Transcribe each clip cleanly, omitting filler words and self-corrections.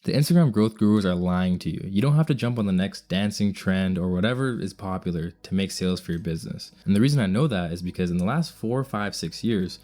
The Instagram growth gurus are lying to you. You don't have to jump on the next dancing trend or whatever is popular to make sales for your business. And the reason I know that is because in the last 4, 5, 6 years,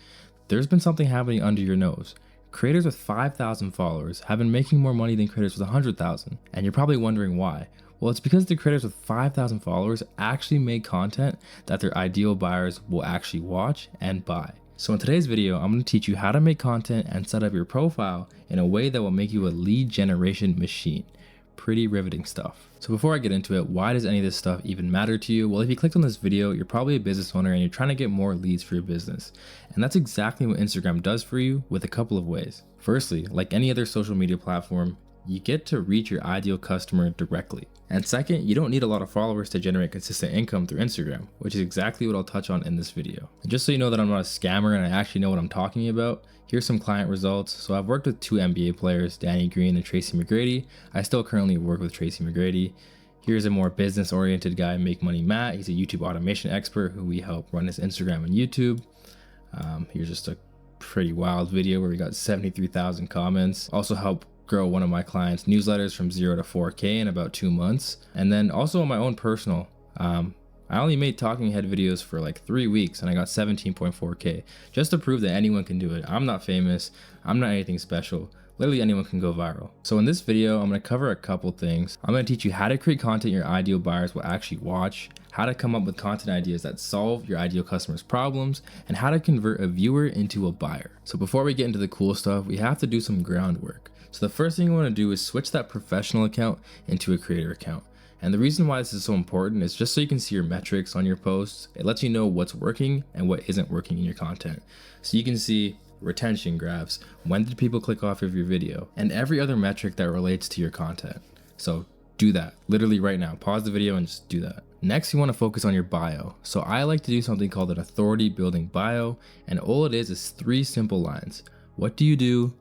there's been something happening under your nose. Creators with 5,000 followers have been making more money than creators with 100,000. And you're probably wondering why. Well, it's because the creators with 5,000 followers actually make content that their ideal buyers will actually watch and buy. So in today's video, I'm going to teach you how to make content and set up your profile in a way that will make you a lead generation machine. Pretty riveting stuff. So before I get into it, why does any of this stuff even matter to you? Well, if you clicked on this video, you're probably a business owner and you're trying to get more leads for your business. And that's exactly what Instagram does for you with a couple of ways. Firstly, like any other social media platform, you get to reach your ideal customer directly. And second, you don't need a lot of followers to generate consistent income through Instagram, which is exactly what I'll touch on in this video. And just so you know that I'm not a scammer and I actually know what I'm talking about, here's some client results. So I've worked with 2 NBA players, Danny Green and Tracy McGrady. I still currently work with Tracy McGrady. Here's a more business-oriented guy, Make Money Matt. He's a YouTube automation expert who we help run his Instagram and YouTube. Here's just a pretty wild video where we got 73,000 comments. Also help grow one of my clients' newsletters from 0 to 4K in about 2 months. And then also on my own personal, I only made talking head videos for like 3 weeks and I got 17.4K just to prove that anyone can do it. I'm not famous. I'm not anything special. Literally anyone can go viral. So in this video, I'm going to cover a couple things. I'm going to teach you how to create content your ideal buyers will actually watch, how to come up with content ideas that solve your ideal customers' problems, and how to convert a viewer into a buyer. So before we get into the cool stuff, we have to do some groundwork. So the first thing you want to do is switch that professional account into a creator account. And the reason why this is so important is just so you can see your metrics on your posts. It lets you know what's working and what isn't working in your content. So you can see retention graphs, when did people click off of your video, and every other metric that relates to your content. So do that literally right now. Pause the video and just do that. Next, you want to focus on your bio. So I like to do something called an authority building bio. And all it is 3 simple lines. What do you do?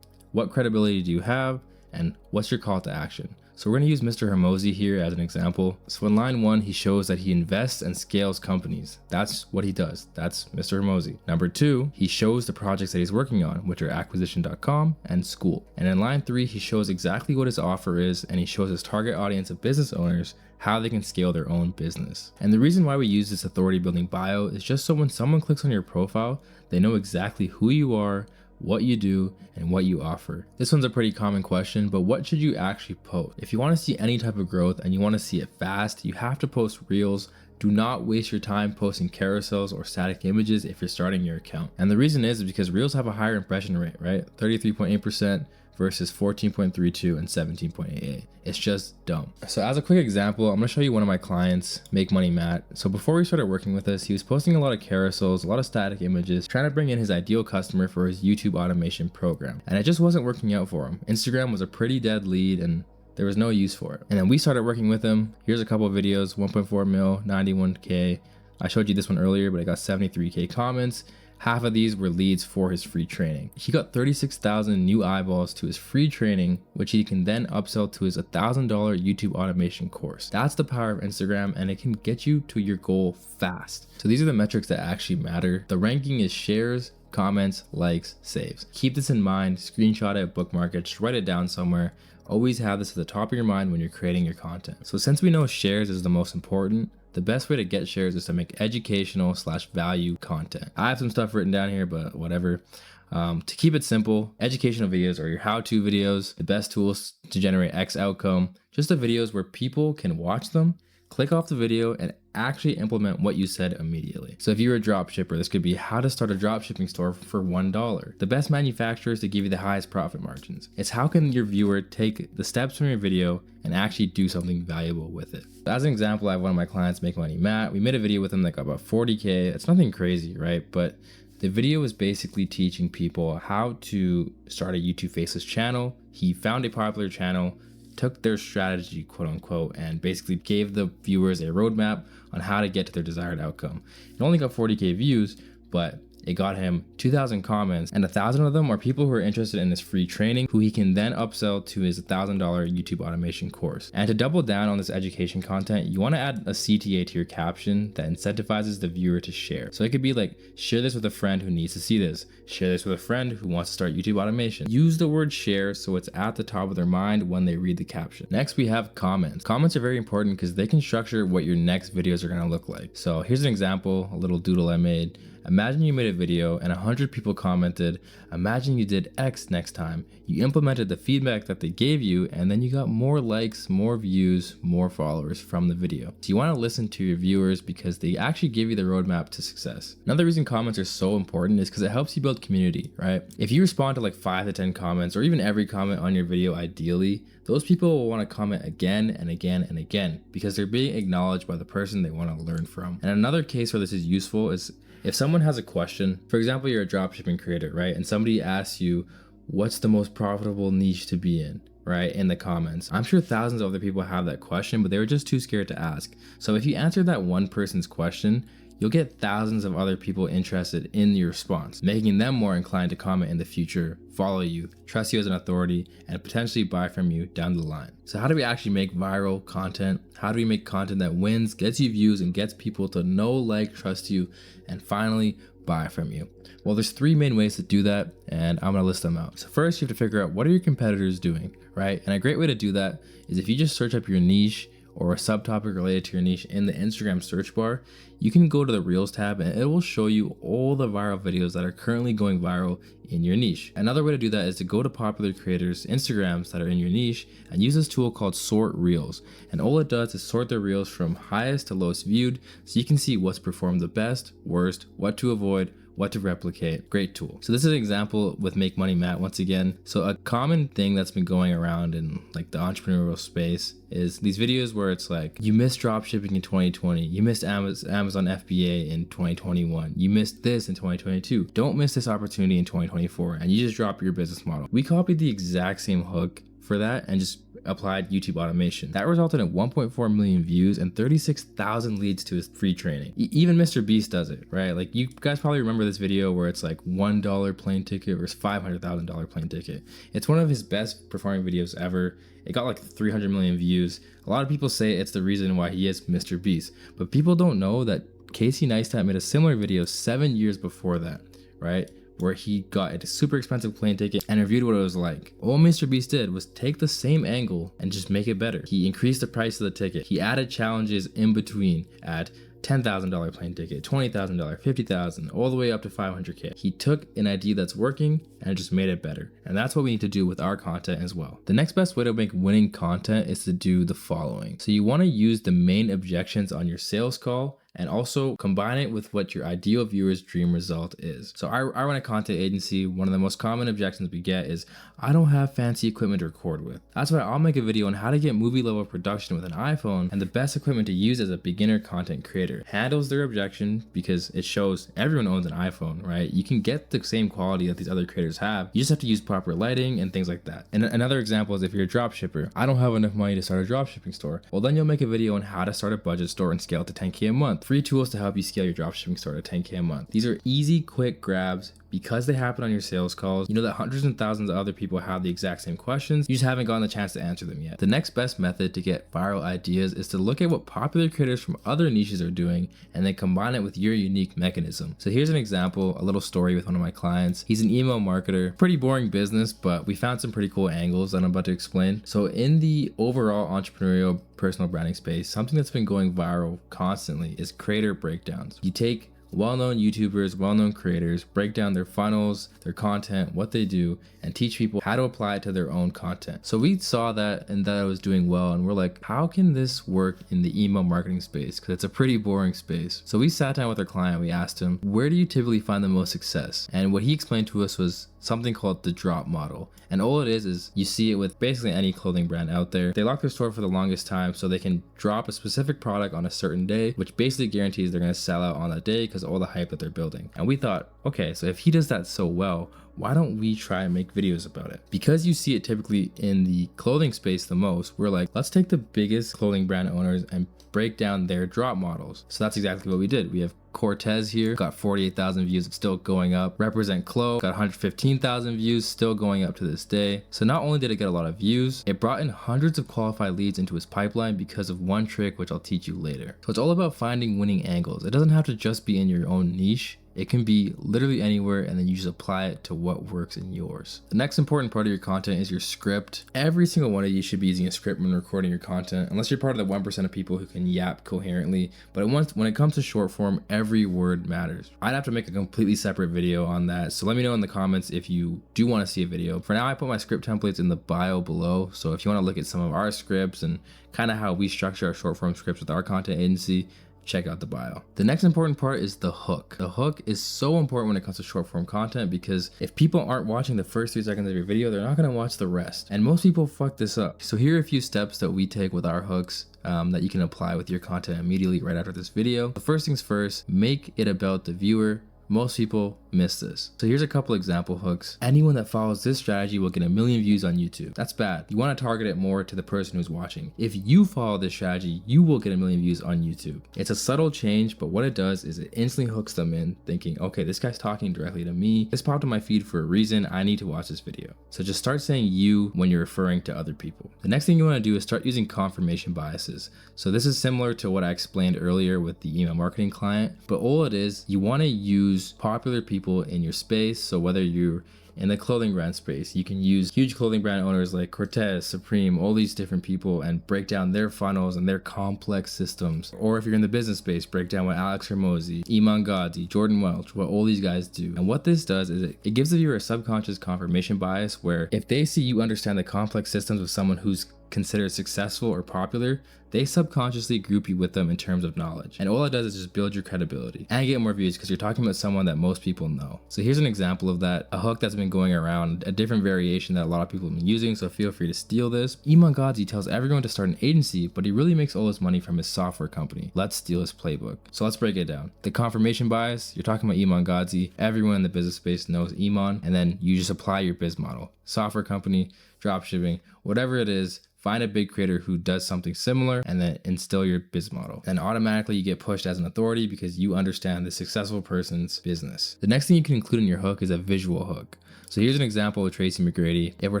What credibility do you have? And what's your call to action? So we're going to use Mr. Hormozi here as an example. So in line 1, he shows that he invests and scales companies. That's what he does. That's Mr. Hormozi. Number 2, he shows the projects that he's working on, which are acquisition.com and Skool. And in line 3, he shows exactly what his offer is, and he shows his target audience of business owners how they can scale their own business. And the reason why we use this authority building bio is just so when someone clicks on your profile, they know exactly who you are, what you do, and what you offer. This one's a pretty common question, but what should you actually post? If you want to see any type of growth and you want to see it fast, you have to post reels. Do not waste your time posting carousels or static images if you're starting your account. And the reason is because reels have a higher impression rate, right? 33.8% versus 14.32 and 17.88. It's just dumb. So as a quick example, I'm gonna show you one of my clients, Make Money Matt. So before we started working with us, he was posting a lot of carousels, a lot of static images, trying to bring in his ideal customer for his YouTube automation program. And it just wasn't working out for him. Instagram was a pretty dead lead and there was no use for it. And then we started working with him. Here's a couple of videos, 1.4 mil, 91K. I showed you this one earlier, but I got 73K comments. Half of these were leads for his free training. He got 36,000 new eyeballs to his free training, which he can then upsell to his $1,000 YouTube automation course. That's the power of Instagram, and it can get you to your goal fast. So these are the metrics that actually matter. The ranking is shares, comments, likes, saves. Keep this in mind, screenshot it, bookmark it, just write it down somewhere. Always have this at the top of your mind when you're creating your content. So since we know shares is the most important, the best way to get shares is to make educational/value content. I have some stuff written down here, but whatever. To keep it simple, educational videos are your how-to videos, the best tools to generate X outcome, just the videos where people can watch them, click off the video, and actually implement what you said immediately. So if you're a drop shipper, this could be how to start a drop shipping store for $1. The best manufacturers to give you the highest profit margins. It's how can your viewer take the steps from your video and actually do something valuable with it. As an example, I have one of my clients, Make Money Matt. We made a video with him like about 40K. It's nothing crazy, right? But the video is basically teaching people how to start a YouTube faceless channel. He found a popular channel, took their strategy, quote unquote, and basically gave the viewers a roadmap on how to get to their desired outcome. It only got 40K views, but It got him 2,000 comments, and 1,000 of them are people who are interested in this free training, who he can then upsell to his $1,000 YouTube automation course. And to double down on this education content, you want to add a CTA to your caption that incentivizes the viewer to share. So it could be like, share this with a friend who needs to see this, share this with a friend who wants to start YouTube automation. Use the word share so it's at the top of their mind when they read the caption. Next, we have comments. Comments are very important because they can structure what your next videos are going to look like. So here's an example, a little doodle I made. Imagine you made a video and 100 people commented, imagine you did X next time. You implemented the feedback that they gave you, and then you got more likes, more views, more followers from the video. So you want to listen to your viewers because they actually give you the roadmap to success. Another reason comments are so important is because it helps you build community, right? If you respond to like 5 to 10 comments, or even every comment on your video ideally, those people will want to comment again and again and again because they're being acknowledged by the person they want to learn from. And another case where this is useful is if someone has a question, for example, you're a dropshipping creator, right? And somebody asks you, what's the most profitable niche to be in, right? In the comments. I'm sure thousands of other people have that question, but they were just too scared to ask. So if you answer that one person's question, you'll get thousands of other people interested in your response, making them more inclined to comment in the future, follow you, trust you as an authority, and potentially buy from you down the line. So how do we actually make viral content? How do we make content that wins, gets you views, and gets people to know, like, trust you, and finally buy from you? Well, there's 3 main ways to do that, and I'm gonna list them out. So first, you have to figure out what are your competitors doing, right? And a great way to do that is if you just search up your niche or a subtopic related to your niche in the Instagram search bar, you can go to the Reels tab and it will show you all the viral videos that are currently going viral in your niche. Another way to do that is to go to popular creators' Instagrams that are in your niche and use this tool called Sort Reels. And all it does is sort the reels from highest to lowest viewed so you can see what's performed the best, worst, what to avoid, what to replicate. Great tool. So this is an example with Make Money Matt once again. So a common thing that's been going around in like the entrepreneurial space is these videos where it's like, you missed dropshipping in 2020, you missed Amazon FBA in 2021, you missed this in 2022, don't miss this opportunity in 2024, and you just drop your business model. We copied the exact same hook for that and just applied YouTube automation. That resulted in 1.4 million views and 36,000 leads to his free training. Even Mr. Beast does it, right? Like you guys probably remember this video where it's like $1 plane ticket versus $500,000 plane ticket. It's one of his best performing videos ever. It got like 300 million views. A lot of people say it's the reason why he is Mr. Beast, but people don't know that Casey Neistat made a similar video 7 years before that, right? Where he got a super expensive plane ticket and reviewed what it was like. All Mr. Beast did was take the same angle and just make it better. He increased the price of the ticket. He added challenges in between at $10,000 plane ticket, $20,000, $50,000, all the way up to $500K. He took an idea that's working and just made it better. And that's what we need to do with our content as well. The next best way to make winning content is to do the following. So you want to use the main objections on your sales call and also combine it with what your ideal viewer's dream result is. So I run a content agency. One of the most common objections we get is, I don't have fancy equipment to record with. That's why I'll make a video on how to get movie level production with an iPhone, and the best equipment to use as a beginner content creator. Handles their objection because it shows everyone owns an iPhone, right? You can get the same quality that these other creators have. You just have to use proper lighting and things like that. And another example is if you're a drop shipper. I don't have enough money to start a drop shipping store. Well, then you'll make a video on how to start a budget store and scale it to 10K a month. Free tools to help you scale your dropshipping store to 10K a month. These are easy, quick grabs. Because they happen on your sales calls, you know that hundreds and thousands of other people have the exact same questions. You just haven't gotten the chance to answer them yet. The next best method to get viral ideas is to look at what popular creators from other niches are doing and then combine it with your unique mechanism. So here's an example, a little story with one of my clients. He's an email marketer, pretty boring business, but we found some pretty cool angles that I'm about to explain. So in the overall entrepreneurial personal branding space, something that's been going viral constantly is creator breakdowns. You take well-known YouTubers, well-known creators, break down their funnels, their content, what they do, and teach people how to apply it to their own content. So we saw that and that it was doing well, and we're like, how can this work in the email marketing space? Because it's a pretty boring space. So we sat down with our client, we asked him, where do you typically find the most success? And what he explained to us was something called the drop model. And all it is you see it with basically any clothing brand out there. They lock their store for the longest time so they can drop a specific product on a certain day, which basically guarantees they're going to sell out on that day because of all the hype that they're building. And we thought, okay, so if he does that so well, why don't we try and make videos about it? Because you see it typically in the clothing space the most, we're like, let's take the biggest clothing brand owners and break down their drop models. So that's exactly what we did. We have Cortez here, got 48,000 views, still going up. Represent Clo got 115,000 views, still going up to this day. So not only did it get a lot of views, it brought in hundreds of qualified leads into his pipeline because of one trick, which I'll teach you later. So it's all about finding winning angles. It doesn't have to just be in your own niche. It can be literally anywhere, and then you just apply it to what works in yours. The next important part of your content is your script. Every single one of you should be using a script when recording your content, unless you're part of the 1% of people who can yap coherently. But when it comes to short form, every word matters. I'd have to make a completely separate video on that. So let me know in the comments if you do want to see a video. For now, I put my script templates in the bio below. So if you want to look at some of our scripts and kind of how we structure our short form scripts with our content agency, check out the bio. The next important part is the hook. The hook is so important when it comes to short form content, because if people aren't watching the first 3 seconds of your video, they're not going to watch the rest. And most people fuck this up. So here are a few steps that we take with our hooks that you can apply with your content immediately right after this video. The first things first, make it about the viewer. Most people miss this. So here's a couple example hooks. Anyone that follows this strategy will get 1 million views on YouTube. That's bad. You want to target it more to the person who's watching. If you follow this strategy, you will get 1 million views on YouTube. It's a subtle change, but what it does is it instantly hooks them in, thinking, okay, this guy's talking directly to me. This popped in my feed for a reason. I need to watch this video. So just start saying you when you're referring to other people. The next thing you want to do is start using confirmation biases. So this is similar to what I explained earlier with the email marketing client, but all it is, you want to use popular people in your space. So whether you're in the clothing brand space, you can use huge clothing brand owners like Cortez, Supreme, all these different people, and break down their funnels and their complex systems. Or if you're in the business space, break down what Alex Hormozi, Iman Gadzhi, Jordan Welch, what all these guys do. And what this does is it gives the viewer a subconscious confirmation bias, where if they see you understand the complex systems of someone who's considered successful or popular, they subconsciously group you with them in terms of knowledge. And all it does is just build your credibility and get more views because you're talking about someone that most people know. So here's an example of that, a hook that's been going around, a different variation that a lot of people have been using, so feel free to steal this. Iman Gadzhi tells everyone to start an agency, but he really makes all his money from his software company. Let's steal his playbook. So let's break it down. The confirmation bias, you're talking about Iman Gadzhi, everyone in the business space knows Iman, and then you just apply your biz model. Software company, dropshipping, whatever it is, find a big creator who does something similar and then instill your biz model. And automatically you get pushed as an authority because you understand the successful person's business. The next thing you can include in your hook is a visual hook. So here's an example of Tracy McGrady. If we're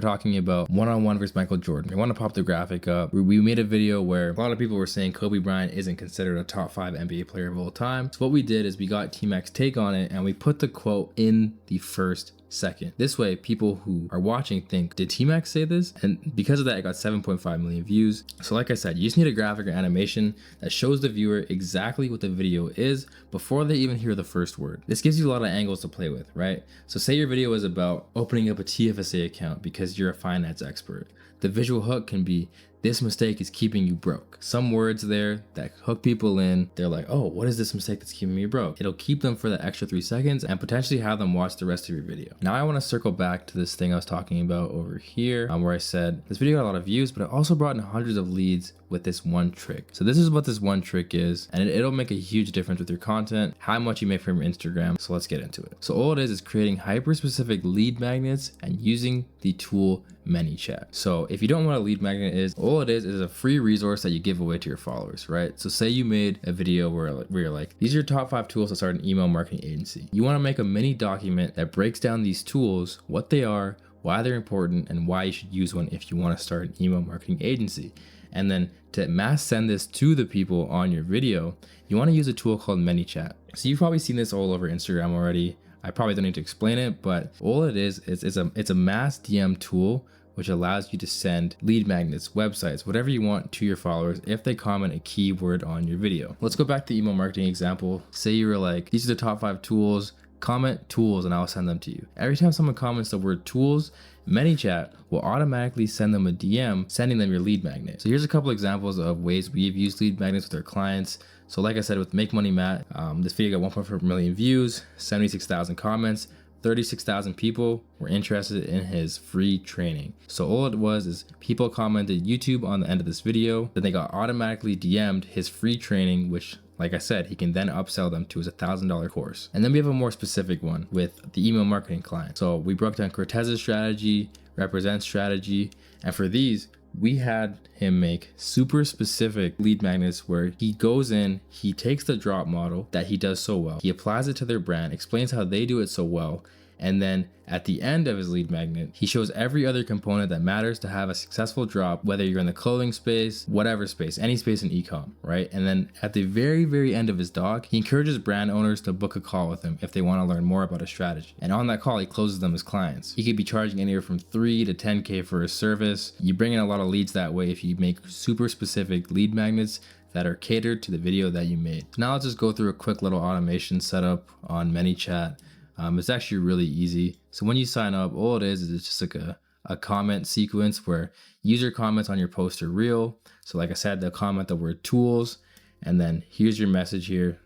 talking about one-on-one versus Michael Jordan, we want to pop the graphic up. We made a video where a lot of people were saying Kobe Bryant isn't considered a top 5 NBA player of all time. So what we did is we got T-Mac's take on it and we put the quote in the first second. This way, people who are watching think, did T-Mac say this? And because of that, it got 7.5 million views. So like I said, you just need a graphic or animation that shows the viewer exactly what the video is before they even hear the first word. This gives you a lot of angles to play with, right? So say your video is about opening up a TFSA account because you're a finance expert. The visual hook can be, this mistake is keeping you broke. Some words there that hook people in. They're like, oh, what is this mistake that's keeping me broke? It'll keep them for the extra 3 seconds and potentially have them watch the rest of your video. Now I want to circle back to this thing I was talking about over here, where I said this video got a lot of views, but it also brought in hundreds of leads with this one trick. So this is what this one trick is, and it'll make a huge difference with your content, how much you make from your Instagram. So let's get into it. So all it is creating hyper-specific lead magnets and using the tool ManyChat. So if you don't know what a lead magnet is, all it is a free resource that you give away to your followers, right? So say you made a video where you're like, these are your top 5 tools to start an email marketing agency. You want to make a mini document that breaks down these tools, what they are, why they're important, and why you should use one if you want to start an email marketing agency. And then to mass send this to the people on your video, you want to use a tool called ManyChat. So you've probably seen this all over Instagram already. I probably don't need to explain it, but all it is it's a mass DM tool which allows you to send lead magnets, websites, whatever you want to your followers if they comment a keyword on your video. Let's go back to the email marketing example. Say you were like, these are the top 5 tools, comment tools and I'll send them to you. Every time someone comments the word tools, ManyChat will automatically send them a DM, sending them your lead magnet. So here's a couple examples of ways we've used lead magnets with our clients. So like I said, with Make Money Matt, this video got 1.4 million views, 76,000 comments, 36,000 people were interested in his free training. So all it was is people commented YouTube on the end of this video, then they got automatically DM'd his free training, which Like I said, he can then upsell them to his $1,000 course. And then we have a more specific one with the email marketing client. So we broke down Cortez's strategy, Represent's strategy, and for these, we had him make super specific lead magnets where he goes in, he takes the drop model that he does so well, he applies it to their brand, explains how they do it so well, and then at the end of his lead magnet, he shows every other component that matters to have a successful drop, whether you're in the clothing space, whatever space, any space in e-com, right? And then at the very, very end of his doc, he encourages brand owners to book a call with him if they want to learn more about a strategy. And on that call, he closes them as clients. He could be charging anywhere from 3 to 10K for his service. You bring in a lot of leads that way if you make super specific lead magnets that are catered to the video that you made. Now let's just go through a quick little automation setup on ManyChat. It's actually really easy. So when you sign up, all it is it's just like a comment sequence where user comments on your post are real. So like I said, they'll comment the word tools, and then here's your message here.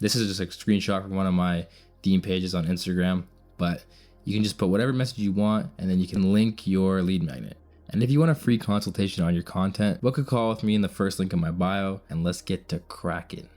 This is just a screenshot from one of my theme pages on Instagram, but you can just put whatever message you want, and then you can link your lead magnet. And if you want a free consultation on your content, book a call with me in the first link in my bio, and let's get to cracking.